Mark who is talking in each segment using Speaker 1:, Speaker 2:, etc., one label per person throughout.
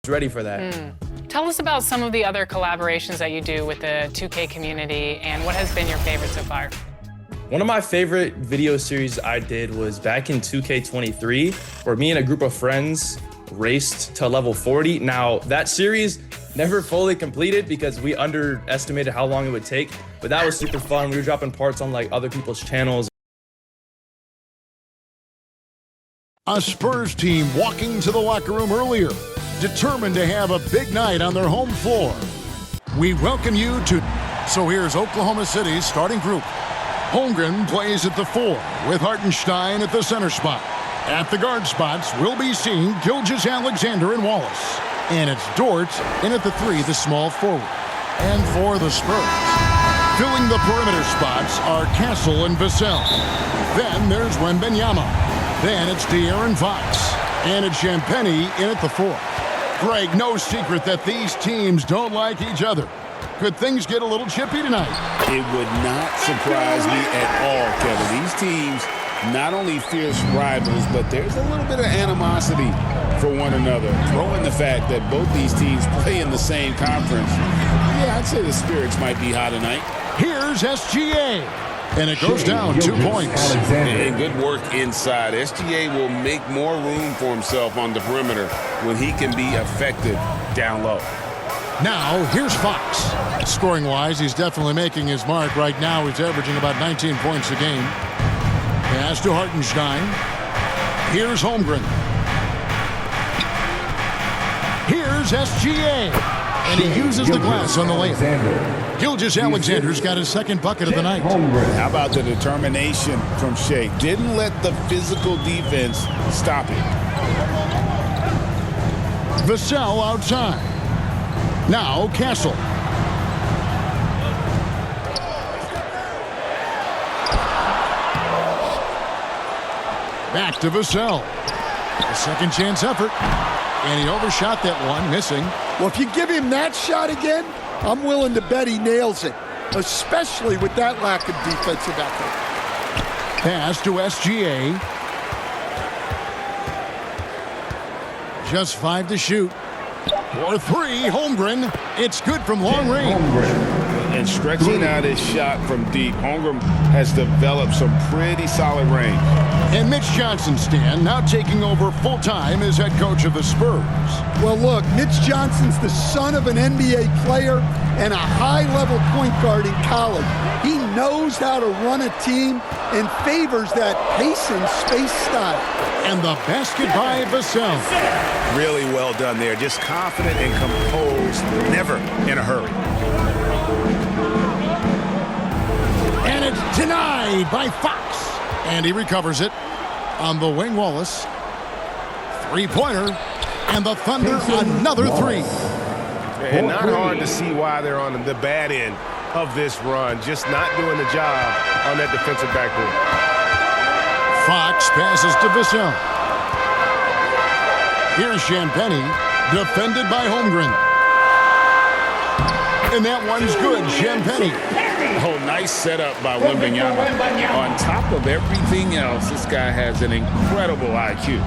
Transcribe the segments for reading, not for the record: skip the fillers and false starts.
Speaker 1: Ready for that.
Speaker 2: Tell us about some of the other collaborations that you do with the 2K community and what has been your favorite so far?
Speaker 1: One of my favorite video series I did was back in 2K23, where me and a group of friends raced to level 40. Now, that series never fully completed because we underestimated how long it would take, but that was super fun. We were dropping parts on like other people's channels.
Speaker 3: A Spurs team walking to the locker room earlier, determined to have a big night on their home floor. We welcome you to... So here's Oklahoma City's starting group. Holmgren plays at the 4, with Hartenstein at the center spot. At the guard spots, we'll be seeing Gilgeous-Alexander and Wallace. And it's Dort in at the 3, the small forward. And for the Spurs, filling the perimeter spots are Castle and Vassell. Then there's Wembanyama. Then it's De'Aaron Fox. And it's Champagnie in at the 4. Greg, no secret that these teams don't like each other. Could things get a little chippy tonight?
Speaker 4: It would not surprise me at all, Kevin. These teams, not only fierce rivals, but there's a little bit of animosity for one another. Throw in the fact that both these teams play in the same conference. Yeah, I'd say the spirits might be high tonight.
Speaker 3: Here's SGA. And it goes down 2 points.
Speaker 4: And good work inside. SGA will make more room for himself on the perimeter when he can be effective down low.
Speaker 3: Now, here's Fox. Scoring-wise, he's definitely making his mark. Right now, he's averaging about 19 points a game. Pass to Hartenstein. Here's Holmgren. Here's SGA. And he uses the glass on the layup. Gilgeous-Alexander's got his second bucket of the night.
Speaker 4: How about the determination from Shea? Didn't let the physical defense stop it.
Speaker 3: Vassell outside. Now Castle. Back to Vassell. A second chance effort. And he overshot that one, missing.
Speaker 5: Well, if you give him that shot again, I'm willing to bet he nails it, especially with that lack of defensive effort.
Speaker 3: Pass to SGA. Just 5 to shoot. For 3, Holmgren. It's good from long range.
Speaker 4: And stretching out his shot from deep, Holmgren has developed some pretty solid range.
Speaker 3: And Mitch Johnson, Stan, now taking over full-time as head coach of the Spurs.
Speaker 5: Well, look, Mitch Johnson's the son of an NBA player and a high-level point guard in college. He knows how to run a team and favors that pace and space style.
Speaker 3: And the basket by Vassell.
Speaker 4: Really well done there. Just confident and composed, never in a hurry.
Speaker 3: And it's denied by Fox. And he recovers it on the wing. Wallace. Three-pointer. And the Thunder another 3.
Speaker 6: And not hard to see why they're on the bad end of this run. Just not doing the job on that defensive backboard.
Speaker 3: Fox passes to Vassell. Here's Champagnie, defended by Holmgren. And that one's good, Champagnie.
Speaker 4: Oh, nice setup by Wembanyama. On top of everything else, this guy has an incredible IQ.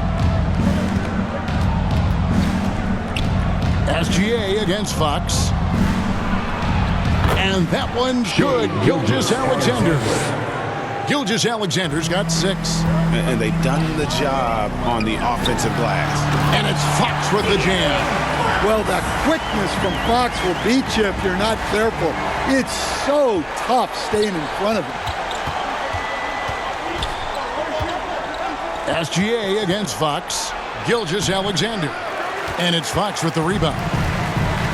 Speaker 3: SGA against Fox. And that one's good, Gilgeous-Alexander. Gilgeous-Alexander's got 6.
Speaker 4: And they've done the job on the offensive glass.
Speaker 3: And it's Fox with the jam.
Speaker 5: Well, that quickness from Fox will beat you if you're not careful. It's so tough staying in front of him.
Speaker 3: SGA against Fox. Gilgeous-Alexander. And it's Fox with the rebound.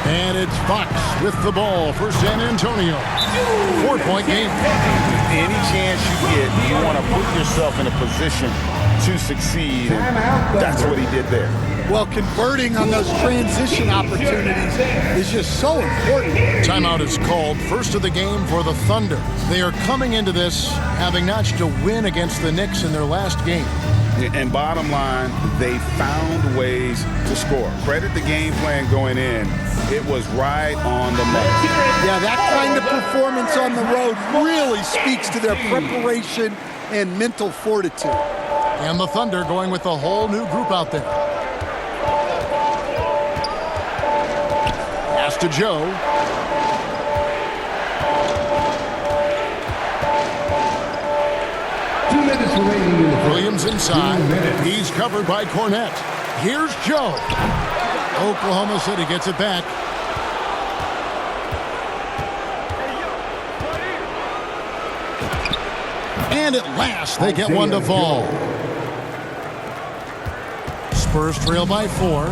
Speaker 3: And it's Fox with the ball for San Antonio. 4-point game.
Speaker 4: Any chance you get, you want to put yourself in a position to succeed. And that's what he did there.
Speaker 5: Well, converting on those transition opportunities is just so important.
Speaker 3: Timeout is called. First of the game for the Thunder. They are coming into this having notched a win against the Knicks in their last game.
Speaker 4: And bottom line, they found ways to score. Credit the game plan going in. It was right on the money.
Speaker 5: Yeah, that kind of performance on the road really speaks to their preparation and mental fortitude.
Speaker 3: And the Thunder going with a whole new group out there. Pass to Joe. Williams inside. He's covered by Cornette. Here's Joe. Oklahoma City gets it back. And at last, they get one to fall. Spurs trail by 4.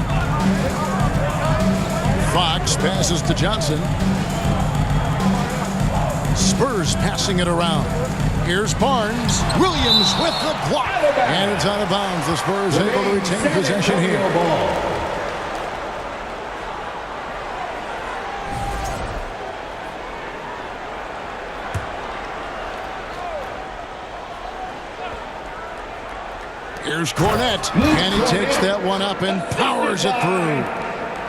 Speaker 3: Fox passes to Johnson. Spurs passing it around. Here's Barnes. Williams with the block. And it's out of bounds. The Spurs able to retain possession here. Here's Cornette. And he takes that one up and powers it through.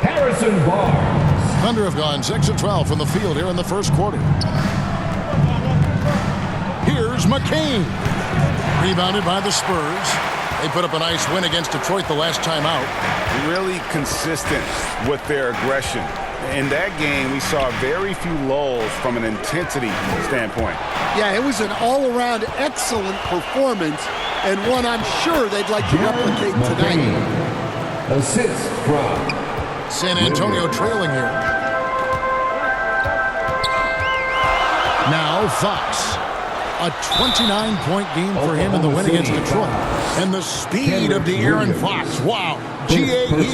Speaker 7: Harrison Barnes.
Speaker 3: Thunder have gone 6 of 12 from the field here in the first quarter. Here's McCain. Rebounded by the Spurs. They put up a nice win against Detroit the last time out.
Speaker 4: Really consistent with their aggression. In that game, we saw very few lulls from an intensity standpoint.
Speaker 5: Yeah, it was an all-around excellent performance, and one I'm sure they'd like to replicate tonight.
Speaker 7: Assist from
Speaker 3: San Antonio trailing here. Now Fox. A 29-point game for him in the win against Detroit. And the speed of De'Aaron Fox. Wow. He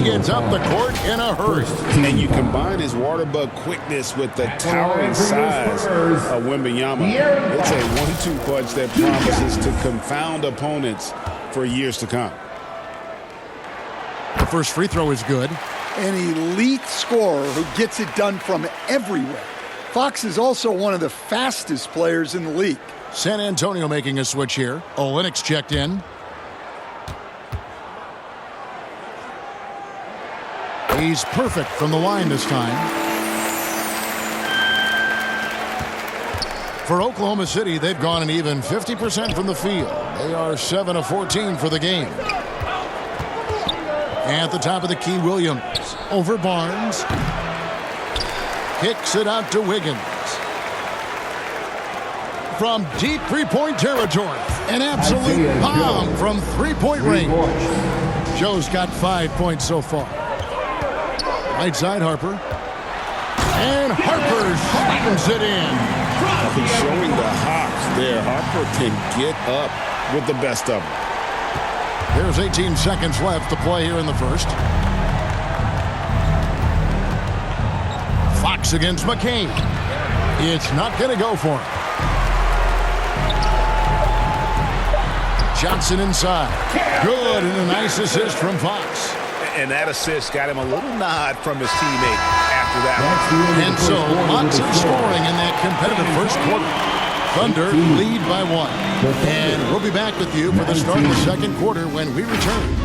Speaker 3: gets up the court in a hurry.
Speaker 4: And you combine his water bug quickness with the towering size of Wembanyama. It's a 1-2 punch that promises to confound opponents for years to come.
Speaker 3: The first free throw is good.
Speaker 5: An elite scorer who gets it done from everywhere. Fox is also one of the fastest players in the league.
Speaker 3: San Antonio making a switch here. Olynyk checked in. He's perfect from the line this time. For Oklahoma City, they've gone an even 50% from the field. They are 7 of 14 for the game. At the top of the key, Williams. Over Barnes. Kicks it out to Wiggins. From deep three-point territory. An absolute bomb from three-point range. Joe's got 5 points so far. Right side, Harper. And Harper slams it in.
Speaker 4: He's showing the hops there. Harper can get up with the best of them.
Speaker 3: There's 18 seconds left to play here in the first. Fox against McCain. It's not going to go for him. Johnson inside. Good, and a nice assist from Fox.
Speaker 6: And that assist got him a little nod from his teammate after that one.
Speaker 3: And so, lots of scoring in that competitive first quarter. Thunder lead by 1. And we'll be back with you for the start of the second quarter when we return.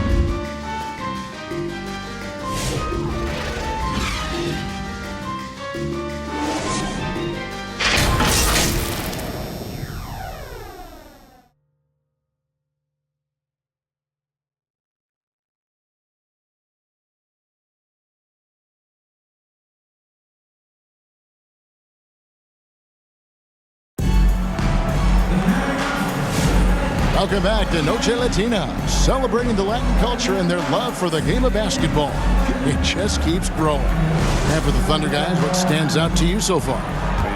Speaker 3: Welcome back to Noche Latina, celebrating the Latin culture and their love for the game of basketball. It just keeps growing. And for the Thunder guys, what stands out to you so far?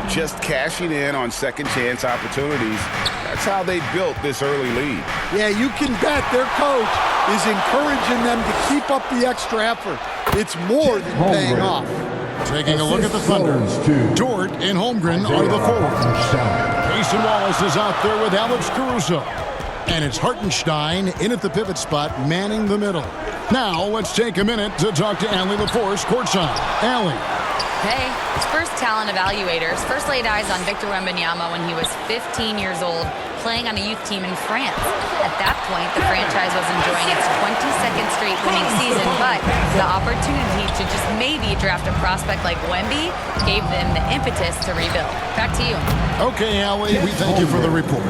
Speaker 4: Just cashing in on second chance opportunities. That's how they built this early lead.
Speaker 5: Yeah, you can bet their coach is encouraging them to keep up the extra effort. It's more than paying off.
Speaker 3: Taking a look at the Thunder. Dort and Holmgren are the forwards. Mason Wallace is out there with Alex Caruso. And it's Hartenstein in at the pivot spot, manning the middle. Now, let's take a minute to talk to Allie LaForce courtside. Allie.
Speaker 8: Hey, Spurs talent evaluators first laid eyes on Victor Wembanyama when he was 15 years old, playing on a youth team in France. At that point, the franchise was enjoying its 22nd straight winning season, but the opportunity to just maybe draft a prospect like Wemby gave them the impetus to rebuild. Back to you.
Speaker 3: Okay, Allie, we thank you for the report.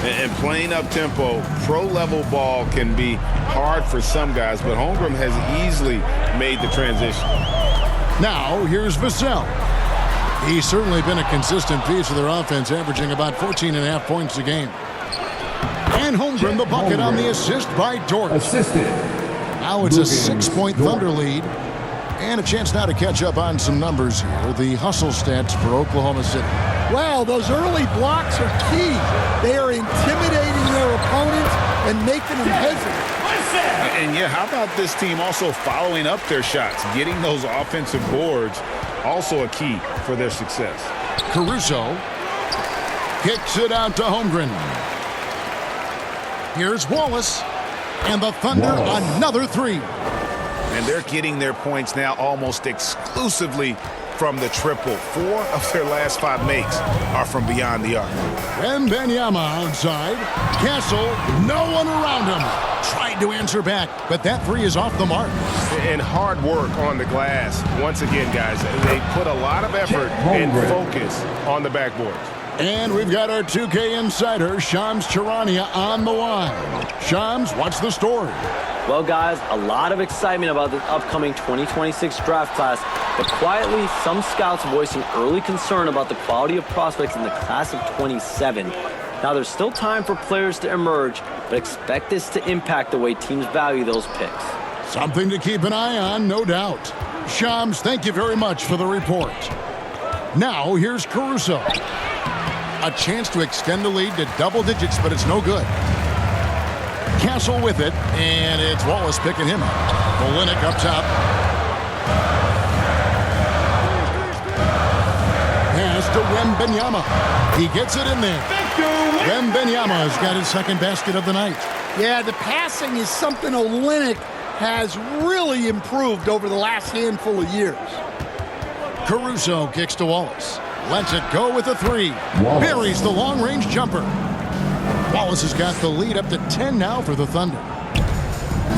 Speaker 4: And playing up-tempo, pro-level ball can be hard for some guys, but Holmgren has easily made the transition.
Speaker 3: Now, here's Vassell. He's certainly been a consistent piece of their offense, averaging about 14.5 points a game. And Holmgren, the bucket on the assist by Dort.
Speaker 7: Assisted.
Speaker 3: Now it's a 6-point Thunder lead. And a chance now to catch up on some numbers here. The hustle stats for Oklahoma City.
Speaker 5: Wow, those early blocks are key. They are intimidating their opponents and making them hesitate.
Speaker 4: And yeah, how about this team also following up their shots? Getting those offensive boards, also a key for their success.
Speaker 3: Caruso kicks it out to Holmgren. Here's Wallace. And the Thunder, another three.
Speaker 4: And they're getting their points now almost exclusively from the triple. 4 of their last 5 makes are from beyond the arc.
Speaker 3: Wembanyama outside. Castle, no one around him. Tried to answer back, but that three is off the mark.
Speaker 6: And hard work on the glass. Once again, guys, they put a lot of effort and focus on the backboard.
Speaker 3: And we've got our 2K insider, Shams Charania, on the line. Shams, what's the story?
Speaker 9: Well, guys, a lot of excitement about the upcoming 2026 draft class, but quietly, some scouts voicing early concern about the quality of prospects in the class of 27. Now, there's still time for players to emerge, but expect this to impact the way teams value those picks.
Speaker 3: Something to keep an eye on, no doubt. Shams, thank you very much for the report. Now, here's Caruso. A chance to extend the lead to double digits, but it's no good. Castle with it, and it's Wallace picking him up. Olynyk up top. Pass to Wembanyama. He gets it in there. Wembanyama has got his second basket of the night.
Speaker 5: Yeah, the passing is something Olynyk has really improved over the last handful of years.
Speaker 3: Caruso kicks to Wallace. Lets it go with a three. Buries the long-range jumper. Wallace has got the lead up to 10 now for the Thunder.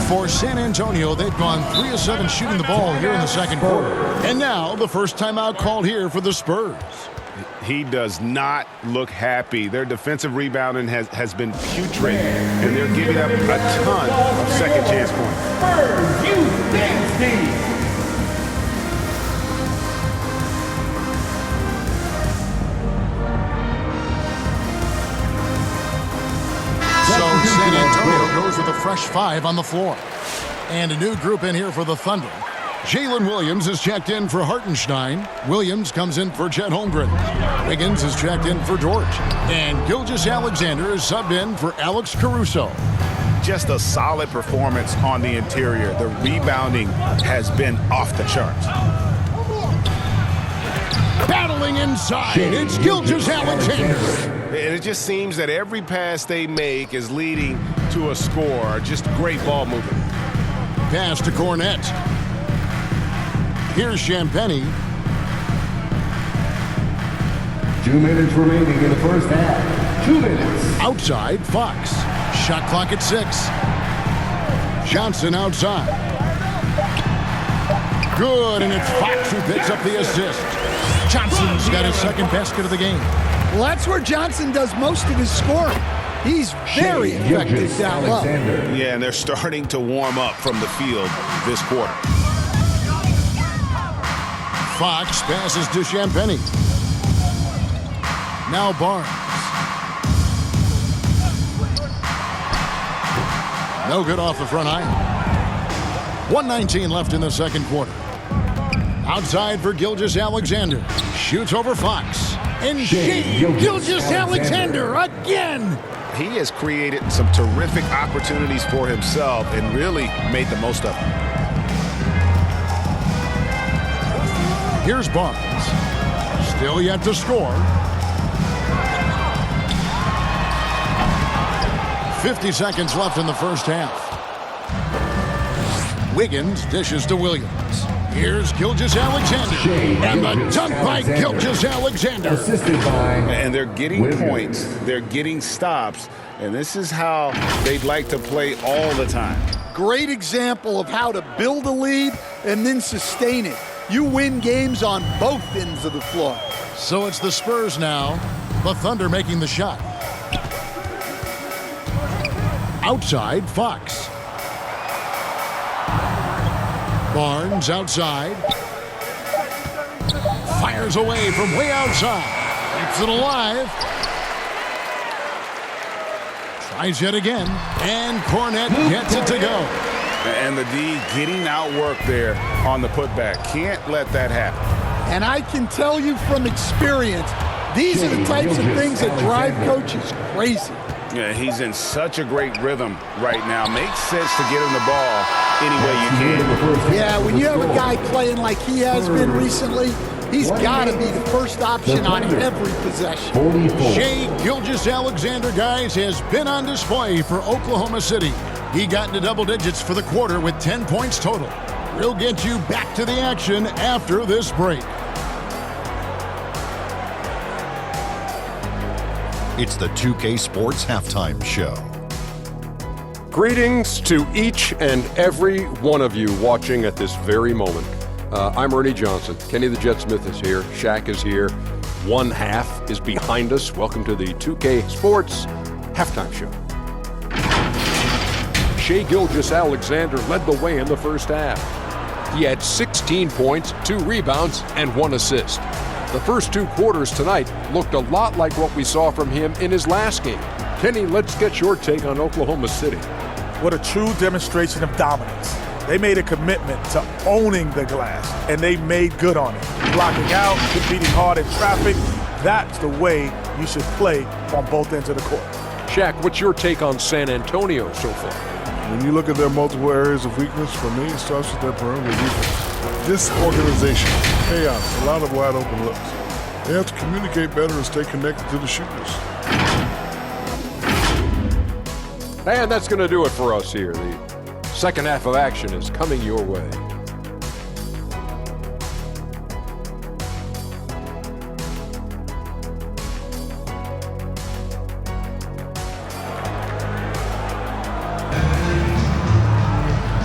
Speaker 3: For San Antonio, they've gone 3 of 7 shooting the ball here in the second quarter. And now the first timeout called here for the Spurs.
Speaker 6: He does not look happy. Their defensive rebounding has been putrid, and they're giving up a ton of second chance points.
Speaker 7: Spurs Youth Dance Team.
Speaker 3: So San Antonio goes with a fresh 5 on the floor. And a new group in here for the Thunder. Jalen Williams is checked in for Hartenstein. Williams comes in for Chet Holmgren. Wiggins is checked in for Dort. And Gilgeous-Alexander is subbed in for Alex Caruso.
Speaker 4: Just a solid performance on the interior. The rebounding has been off the charts.
Speaker 3: Battling inside, it's Gilgeous-Alexander.
Speaker 6: And it just seems that every pass they make is leading to a score. Just great ball movement.
Speaker 3: Pass to Cornette. Here's Champagnie.
Speaker 7: 2 minutes remaining in the first half. 2 minutes.
Speaker 3: Outside, Fox. Shot clock at 6. Johnson outside. Good, and it's Fox who picks up the assist. Johnson's got his second basket of the game.
Speaker 5: Well, that's where Johnson does most of his scoring. He's very effective down low.
Speaker 4: Yeah, and they're starting to warm up from the field this quarter.
Speaker 3: Fox passes to Champagnie. Now Barnes. No good off the front iron. 1:19 left in the second quarter. Outside for Gilgeous-Alexander. Shoots over Fox. And Gilgeous-Alexander again.
Speaker 4: He has created some terrific opportunities for himself and really made the most of them.
Speaker 3: Here's Barnes. Still yet to score. 50 seconds left in the first half. Wiggins dishes to Williams. Here's Gilgeous-Alexander. And the dunk by Gilgeous-Alexander.
Speaker 7: Assisted by...
Speaker 4: And they're getting
Speaker 7: Williams.
Speaker 4: points. They're getting stops. And this is how they'd like to play all the time.
Speaker 5: Great example of how to build a lead and then sustain it. You win games on both ends of the floor.
Speaker 3: So it's the Spurs now. The Thunder making the shot. Outside, Fox. Barnes outside. Fires away from way outside. Keeps it alive. Tries yet again. And Cornette gets it to go.
Speaker 4: And the D getting outworked there on the putback. Can't let that happen.
Speaker 5: And I can tell you from experience, these are the types of things that drive coaches crazy.
Speaker 4: Yeah, he's in such a great rhythm right now. Makes sense to get him the ball any way you can.
Speaker 5: Yeah, when you have a guy playing like he has been recently, he's got to be the first option on every possession.
Speaker 3: Shai Gilgeous-Alexander, guys, has been on display for Oklahoma City. He got into double digits for the quarter with 10 points total. We'll get you back to the action after this break.
Speaker 10: It's the 2K Sports Halftime Show.
Speaker 11: Greetings to each and every one of you watching at this very moment. I'm Ernie Johnson. Kenny the Jet Smith is here. Shaq is here. One half is behind us. Welcome to the 2K Sports Halftime Show. Shai Gilgeous-Alexander led the way in the first half. He had 16 points, 2 rebounds, and 1 assist. The first 2 quarters tonight looked a lot like what we saw from him in his last game. Kenny, let's get your take on Oklahoma City.
Speaker 12: What a true demonstration of dominance. They made a commitment to owning the glass, and they made good on it. Blocking out, competing hard in traffic, that's the way you should play on both ends of the court.
Speaker 11: Shaq, what's your take on San Antonio so far?
Speaker 13: When you look at their multiple areas of weakness, for me, it starts with their perimeter defense. Disorganization, chaos, a lot of wide open looks. They have to communicate better and stay connected to the shooters.
Speaker 11: And that's going to do it for us here. The second half of action is coming your way.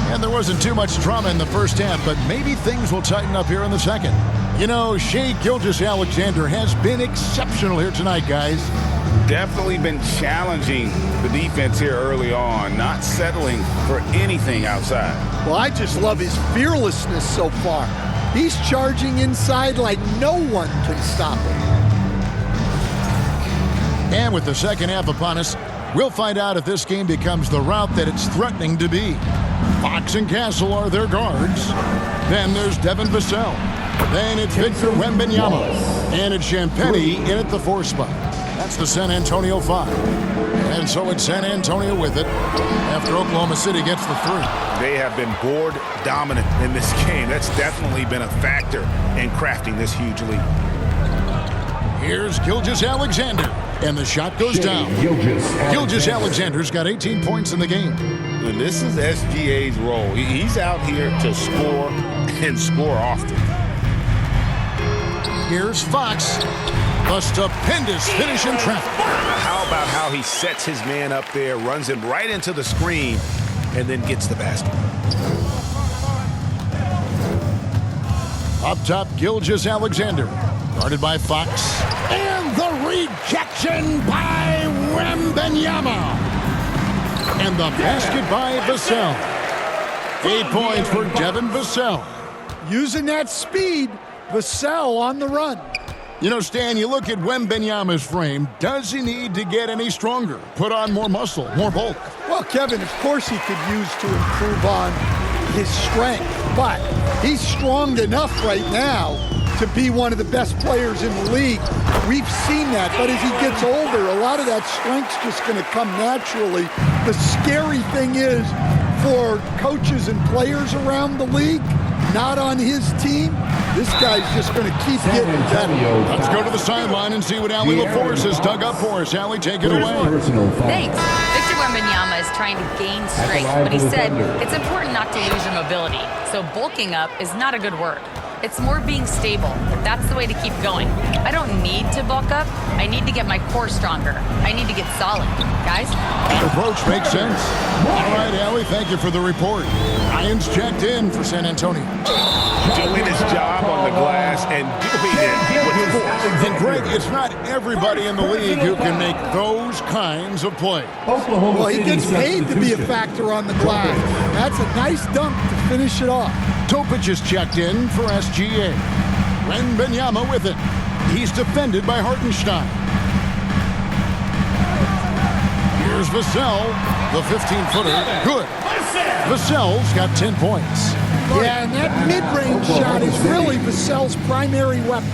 Speaker 3: And there wasn't too much drama in the first half, but maybe things will tighten up here in the second. You know, Shai Gilgeous-Alexander has been exceptional here tonight, guys.
Speaker 4: Definitely been challenging the defense here early on, not settling for anything outside.
Speaker 5: Well, I just love his fearlessness so far. He's charging inside like no one can stop him.
Speaker 3: And with the second half upon us, we'll find out if this game becomes the route that it's threatening to be. Fox and Castle are their guards. Then there's Devin Vassell. Then it's Victor Wembanyama. And it's Champagnie in at the 4 spot. That's the San Antonio 5. And so it's San Antonio with it after Oklahoma City gets the 3.
Speaker 6: They have been board dominant in this game. That's definitely been a factor in crafting this huge lead.
Speaker 3: Here's Gilgeous-Alexander. And the shot goes down. Gilgeous-Alexander's got 18 points in the game.
Speaker 4: And this is SGA's role. He's out here to score and score often.
Speaker 3: Here's Fox. The stupendous finish in traffic.
Speaker 6: How about how he sets his man up there, runs him right into the screen, and then gets the basket.
Speaker 3: Up top, Gilgeous-Alexander. Guarded by Fox. And the rejection by Wembanyama. And the basket by Vassell. 8 points for Devin Vassell.
Speaker 5: Using that speed, Vassell on the run.
Speaker 3: You know, Stan, you look at Wembanyama's frame. Does he need to get any stronger? Put on more muscle, more bulk?
Speaker 5: Well, Kevin, of course he could use to improve on his strength. But he's strong enough right now to be one of the best players in the league. We've seen that. But as he gets older, a lot of that strength's just going to come naturally. The scary thing is for coaches and players around the league, not on his team, This guy's just going to keep getting better.
Speaker 3: Let's go to the sideline and see what Allie LaForce has dug up for us. Allie, take it away.
Speaker 8: Thanks. Victor Wembanyama is trying to gain strength, but he said it's important not to lose your mobility. So bulking up is not a good word. It's more being stable. That's the way to keep going. I don't need to bulk up. I need to get my core stronger. I need to get solid. Guys?
Speaker 3: That approach makes sense. All right, Allie, thank you for the report. Ryan's checked in for San Antonio.
Speaker 6: Doing his job on the glass and doing it with force.
Speaker 3: And Greg, it's not everybody in the league who can make those kinds of plays.
Speaker 5: Well, he gets paid to be a factor on the glass. That's a nice dunk to finish it off.
Speaker 3: Topic is checked in for SGA. Wembanyama with it. He's defended by Hartenstein. Here's Vassell, the 15-footer. Good. Vassell's got 10 points.
Speaker 5: Yeah, and that mid-range shot is really Vassell's primary weapon.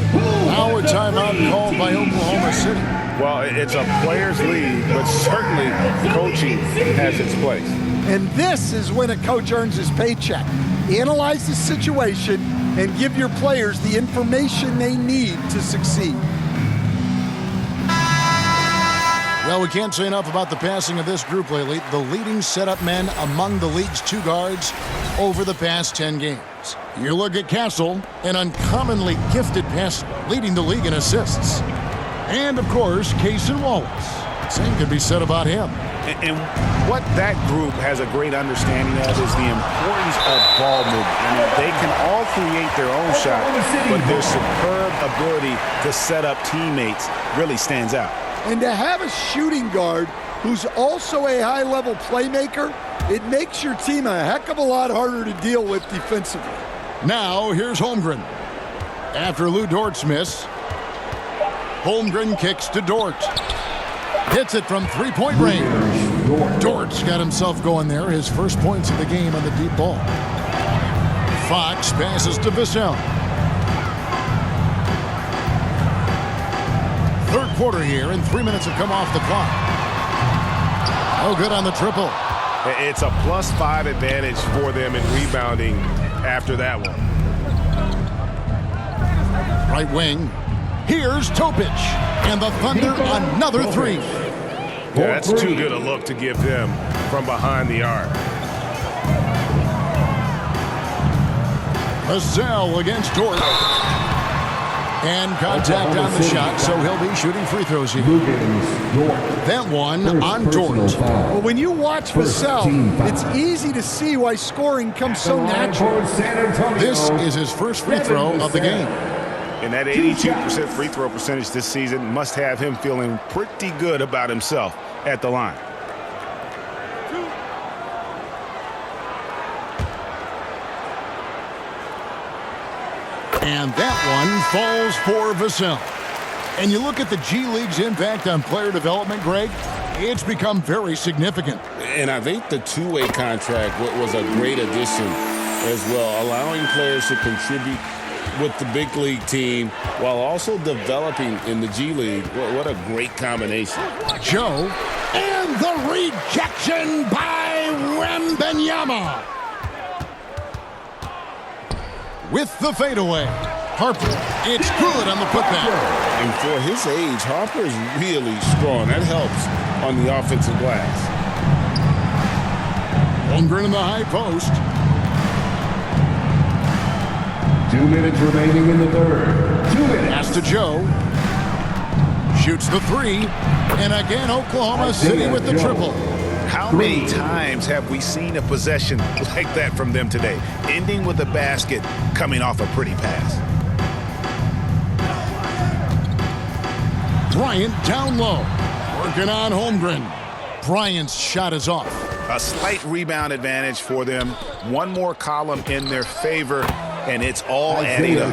Speaker 3: Now a timeout called by Oklahoma City.
Speaker 6: Well, it's a players' league, but certainly coaching has its place.
Speaker 5: And this is when a coach earns his paycheck. Analyze the situation and give your players the information they need to succeed.
Speaker 3: Well, we can't say enough about the passing of this group lately. The leading setup men among the league's two guards over the past 10 games. You look at Castle, an uncommonly gifted passer, leading the league in assists. And, of course, Cason Wallace. Same could be said about him.
Speaker 6: And what that group has a great understanding of is the importance of ball movement. I mean, they can all create their own shot, but their superb ability to set up teammates really stands out.
Speaker 5: And to have a shooting guard who's also a high-level playmaker, it makes your team a heck of a lot harder to deal with defensively.
Speaker 3: Now, here's Holmgren. After Lou Dort's miss, Holmgren kicks to Dort. Hits it from three-point range. Dort's got himself going there. His first points of the game on the deep ball. Fox passes to Vassell. Third quarter here, and 3 minutes have come off the clock. Oh, good on the triple.
Speaker 6: It's a +5 advantage for them in rebounding after that one.
Speaker 3: Right wing. Here's Topic. And the Thunder another three.
Speaker 6: Yeah, that's too good a look to give them from behind the arc.
Speaker 3: Vassell against Dort. And contact on the shot, so he'll be shooting free throws here. That one on Dort.
Speaker 5: Well, when you watch Vassell, it's easy to see why scoring comes so natural.
Speaker 3: This is his first free throw of the game.
Speaker 6: And that 82% free throw percentage this season must have him feeling pretty good about himself at the line.
Speaker 3: And that one falls for Vassell. And you look at the G League's impact on player development, Greg, it's become very significant.
Speaker 4: And I think the two-way contract was a great addition as well, allowing players to contribute with the big league team while also developing in the G League. What a great combination.
Speaker 3: Joe, and the rejection by Wembanyama. With the fadeaway. Harper, it's good on the putback.
Speaker 4: And for his age, Harper is really strong. That helps on the offensive glass.
Speaker 3: Holmgren in the high post.
Speaker 7: 2 minutes remaining in the third. 2 minutes.
Speaker 3: Pass to Joe. Shoots the three. And again, Oklahoma City with the triple.
Speaker 6: How many times have we seen a possession like that from them today, ending with a basket coming off a pretty pass?
Speaker 3: Bryant down low. Working on Holmgren. Bryant's shot is off.
Speaker 6: A slight rebound advantage for them. One more column in their favor, and it's all adding up.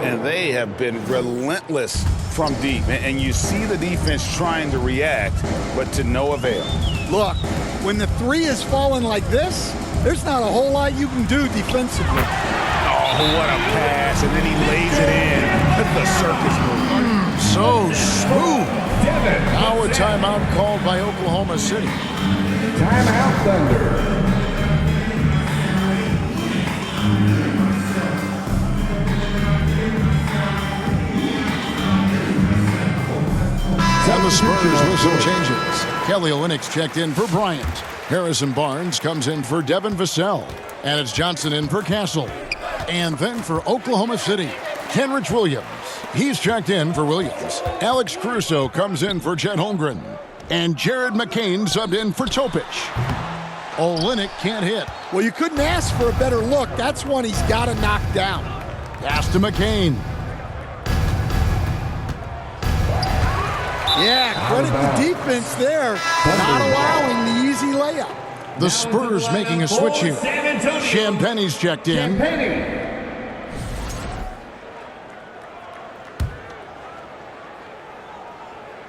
Speaker 6: And they have been relentless from deep. And you see the defense trying to react, but to no avail.
Speaker 5: Look, when the three is falling like this, there's not a whole lot you can do defensively.
Speaker 6: Oh, what a pass, and then he lays it in with the circus move.
Speaker 3: So smooth. Now a timeout called by Oklahoma City.
Speaker 7: Timeout Thunder.
Speaker 3: the Spurs with some changes. Kelly Olynyk's checked in for Bryant. Harrison Barnes comes in for Devin Vassell. And it's Johnson in for Castle. And then for Oklahoma City, Kenrich Williams. He's checked in for Williams. Alex Caruso comes in for Chet Holmgren. And Jared McCain subbed in for Topic. Olynyk can't hit.
Speaker 5: Well, you couldn't ask for a better look. That's one he's got to knock down.
Speaker 3: Pass to McCain.
Speaker 5: Yeah, credit the defense there, not allowing the easy layup.
Speaker 3: The Spurs making a switch here. Champagne's checked in.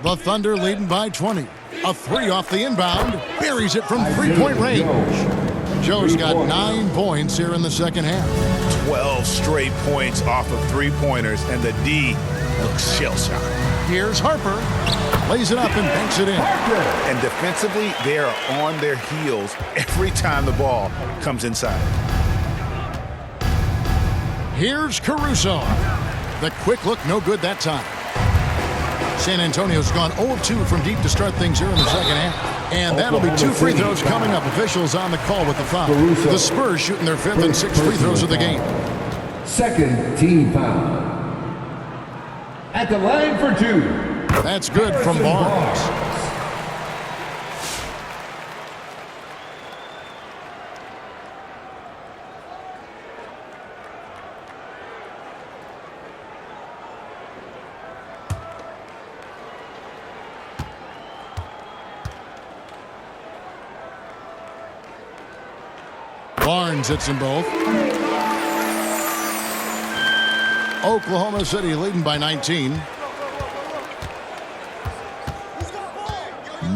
Speaker 3: The Thunder leading by 20. A three off the inbound. Buries it from three-point range. Joe's got 9 points here in the second half.
Speaker 6: 12 straight points off of three-pointers, and the D looks shell-shocked.
Speaker 3: Here's Harper. Lays it up and banks it in.
Speaker 6: And defensively, they are on their heels every time the ball comes inside.
Speaker 3: Here's Caruso. The quick look, no good that time. San Antonio's gone 0-2 from deep to start things here in the second half. And that'll be 2 free throws coming up. Officials on the call with the foul. The Spurs shooting their 5th and 6th free throws of the game.
Speaker 7: Second team foul. At the line for 2.
Speaker 3: That's good from Barnes. Barnes hits them both. Oklahoma City leading by 19.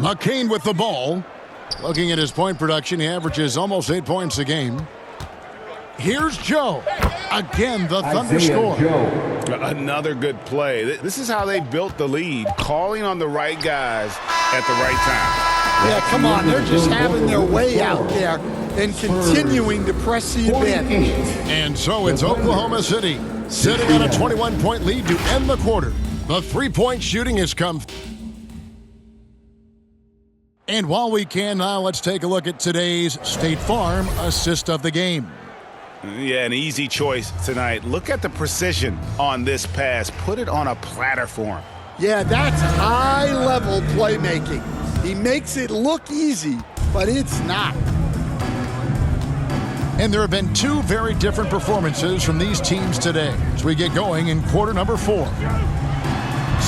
Speaker 3: McCain with the ball. Looking at his point production, he averages almost 8 points a game. Here's Joe. Again, the Thunder score.
Speaker 6: Another good play. This is how they built the lead, calling on the right guys at the right time.
Speaker 5: Yeah, come on. They're just having their way out there and continuing to press the advantage.
Speaker 3: And so it's Oklahoma City sitting on a 21-point lead to end the quarter. The three-point shooting has come. And while we can now, let's take a look at today's State Farm assist of the game.
Speaker 6: Yeah, an easy choice tonight. Look at the precision on this pass. Put it on a platter for him.
Speaker 5: Yeah, that's high-level playmaking. He makes it look easy, but it's not.
Speaker 3: And there have been 2 very different performances from these teams today as we get going in quarter number 4.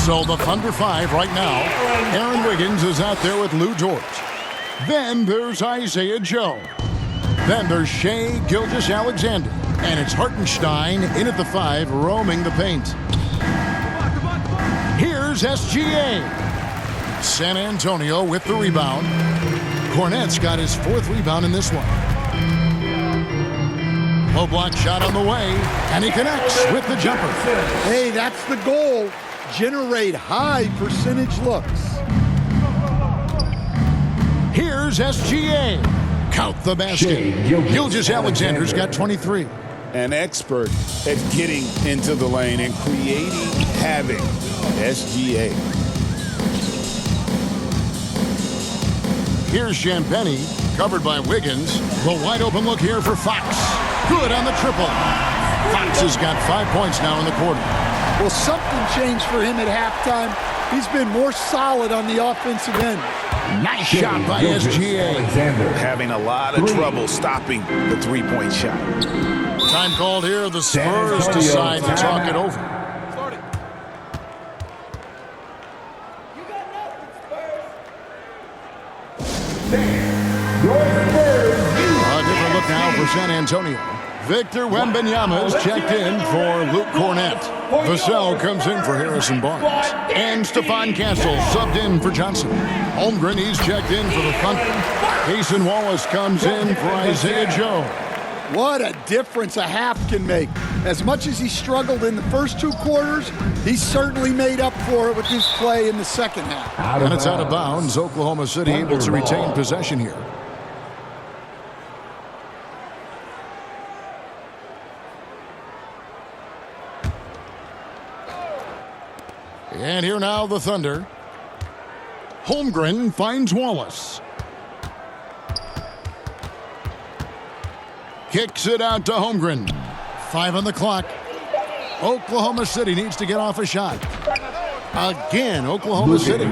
Speaker 3: So the Thunder 5 right now. Aaron Wiggins is out there with Lou George. Then there's Isaiah Joe. Then there's Shai Gilgeous-Alexander. And it's Hartenstein in at the 5, roaming the paint. Here's SGA. San Antonio with the rebound. Cornette's got his 4th rebound in this one. Low block shot on the way, and he connects with the jumper.
Speaker 5: Hey, that's the goal. Generate high percentage looks.
Speaker 3: Here's SGA. Count the basket. Gilgeous-Alexander's got 23.
Speaker 6: An expert at getting into the lane and creating havoc. SGA.
Speaker 3: Here's Champagnie, covered by Wiggins. The wide open look here for Fox. Good on the triple. Fox has got 5 points now in the quarter.
Speaker 5: Well, something changed for him at halftime. He's been more solid on the offensive end.
Speaker 3: Nice shot by SGA.
Speaker 6: Having a lot of trouble stopping the three-point shot.
Speaker 3: Time called here. The Spurs decide to talk it over. A different look now for San Antonio. Victor Wembanyama is checked in for Luke Cornette. Vassell comes in for Harrison Barnes. And Stephon Castle subbed in for Johnson. Holmgren, he's checked in for the Thunder. Cason Wallace comes in for Isaiah Joe.
Speaker 5: What a difference a half can make. As much as he struggled in the first 2 quarters, he certainly made up for it with his play in the second half.
Speaker 3: And it's out of bounds. Oklahoma City able to retain possession here. And here now the Thunder. Holmgren finds Wallace. Kicks it out to Holmgren. 5 on the clock. Oklahoma City needs to get off a shot. Again, Oklahoma City.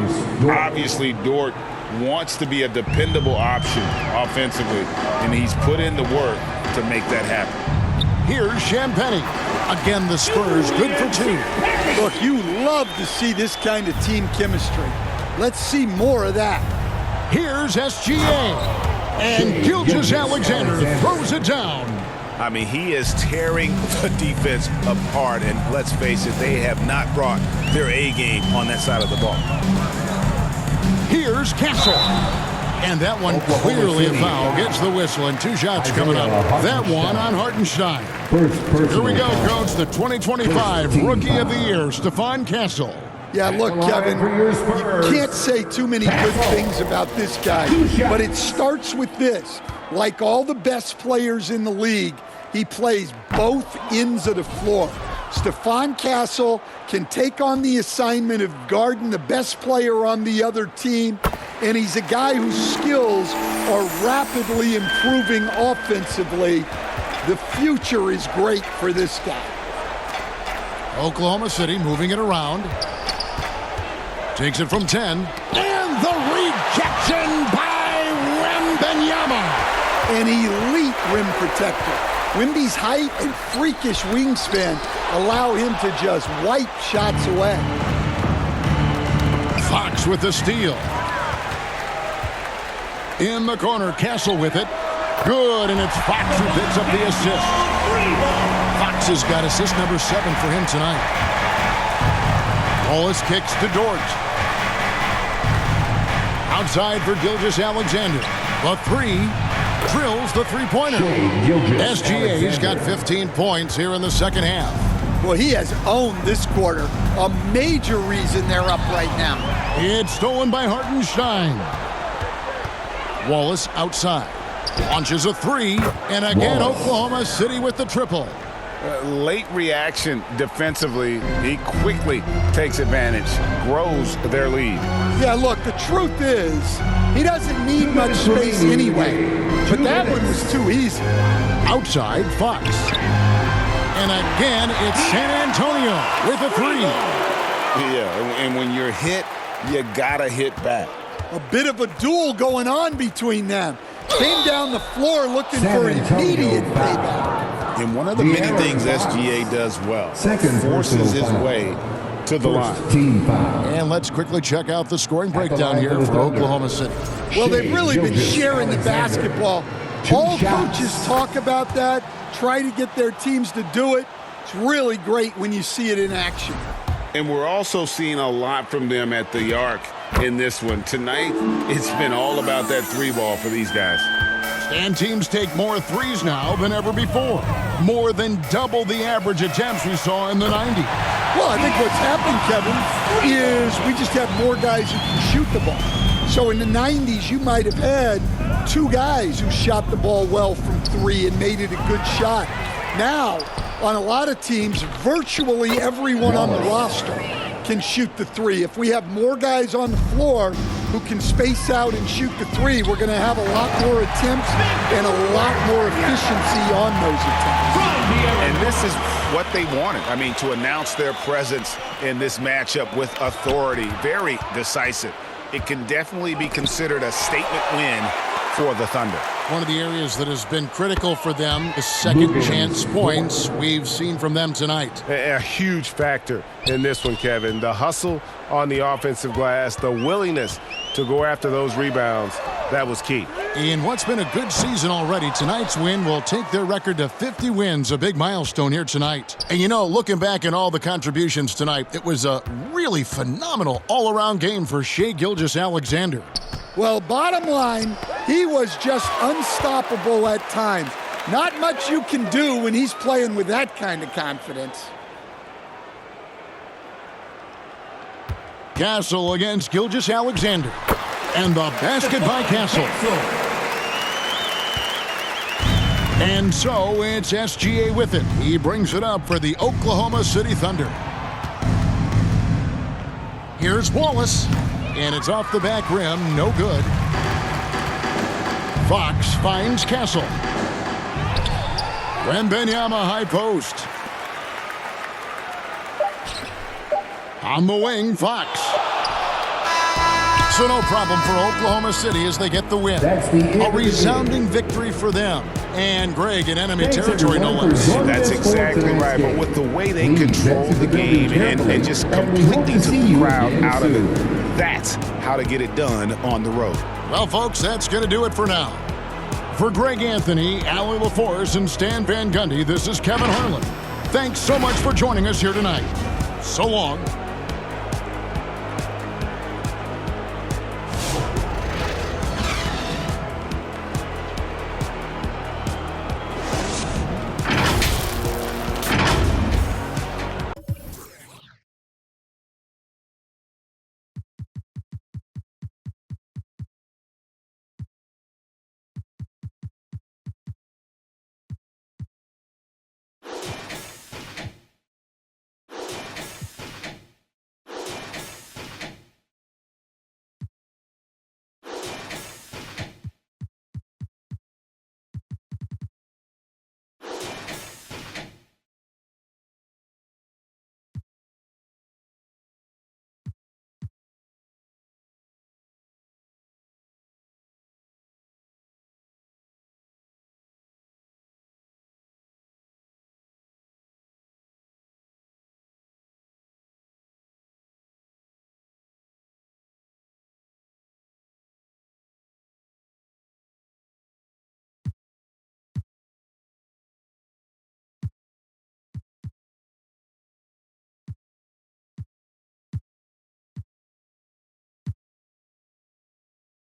Speaker 6: Obviously, Dort wants to be a dependable option offensively, and he's put in the work to make that happen.
Speaker 3: Here's Champagny. Again, the Spurs good for 2.
Speaker 5: Look, you love to see this kind of team chemistry. Let's see more of that.
Speaker 3: Here's SGA. And Gilgeous-Alexander throws it down.
Speaker 6: I mean, he is tearing the defense apart, and let's face it, they have not brought their A game on that side of the ball.
Speaker 3: Here's Castle. And that one clearly a foul. Gets the whistle, and 2 shots coming up. That one on Hartenstein. Here we go, Coach. The 2025 Rookie of the Year, Stephon Castle.
Speaker 5: Yeah, look, Kevin, you can't say too many good things about this guy, but it starts with this. Like all the best players in the league, he plays both ends of the floor. Stephon Castle can take on the assignment of guarding the best player on the other team, and he's a guy whose skills are rapidly improving offensively. The future is great for this guy.
Speaker 3: Oklahoma City moving it around. Takes it from 10. And the rejection by Wembanyama.
Speaker 5: An elite rim protector. Wemby's height and freakish wingspan allow him to just wipe shots away.
Speaker 3: Fox with the steal. In the corner, Castle with it. Good, and it's Fox who picks up the assist. Fox has got assist number 7 for him tonight. Wallace kicks to Dort. Outside for Gilgeous-Alexander. The 3. Drills the three-pointer. SGA's got 15 points here in the second half.
Speaker 5: Well, he has owned this quarter. A major reason they're up right now.
Speaker 3: It's stolen by Hartenstein. Wallace outside. Launches a 3. And again, Oklahoma City with the triple.
Speaker 6: Late reaction defensively. He quickly takes advantage, grows their lead.
Speaker 5: Yeah, look, the truth is, he doesn't need much space anyway. But that one was too easy.
Speaker 3: Outside, Fox. And again, it's San Antonio with a 3.
Speaker 6: Yeah, and when you're hit, you gotta hit back.
Speaker 5: A bit of a duel going on between them. Came down the floor looking for immediate payback.
Speaker 6: And one of the many things SGA does well, forces his way to the line.
Speaker 3: And let's quickly check out the scoring breakdown here for Oklahoma City.
Speaker 5: Well, they've really been sharing the basketball. All coaches talk about that, try to get their teams to do it. It's really great when you see it in action.
Speaker 6: And we're also seeing a lot from them at the arc in this one. Tonight, it's been all about that 3-ball for these guys.
Speaker 3: And teams take more 3s now than ever before. More than double the average attempts we saw in the 90s.
Speaker 5: Well, I think what's happened, Kevin, is we just have more guys who can shoot the ball. So in the 90s, you might have had 2 guys who shot the ball well from 3 and made it a good shot. Now, on a lot of teams, virtually everyone on the roster can shoot the 3. If we have more guys on the floor who can space out and shoot the 3, we're going to have a lot more attempts and a lot more efficiency on those attempts.
Speaker 6: And this is what they wanted. I mean, to announce their presence in this matchup with authority, very decisive. It can definitely be considered a statement win for the Thunder.
Speaker 3: One of the areas that has been critical for them is second chance points we've seen from them tonight.
Speaker 14: A huge factor in this one, Kevin. The hustle on the offensive glass, the willingness to go after those rebounds, that was key.
Speaker 3: In what's been a good season already, tonight's win will take their record to 50 wins, a big milestone here tonight. And you know, looking back at all the contributions tonight, it was a really phenomenal all-around game for Shai Gilgeous-Alexander.
Speaker 5: Well, bottom line, he was just unstoppable at times. Not much you can do when he's playing with that kind of confidence.
Speaker 3: Castle against Gilgeous-Alexander. And the basket by Castle. And so it's SGA with it. He brings it up for the Oklahoma City Thunder. Here's Wallace. And it's off the back rim, no good. Fox finds Kessel. Wembanyama high post. On the wing, Fox. So no problem for Oklahoma City as they get the win. A resounding victory for them. And Greg in enemy territory, no less.
Speaker 6: That's exactly right. But with the way they controlled the game and just completely took the crowd out of it, that's how to get it done on the road.
Speaker 3: Well, folks, that's going to do it for now. For Greg Anthony, Allie LaForce, and Stan Van Gundy, this is Kevin Harlan. Thanks so much for joining us here tonight. So long.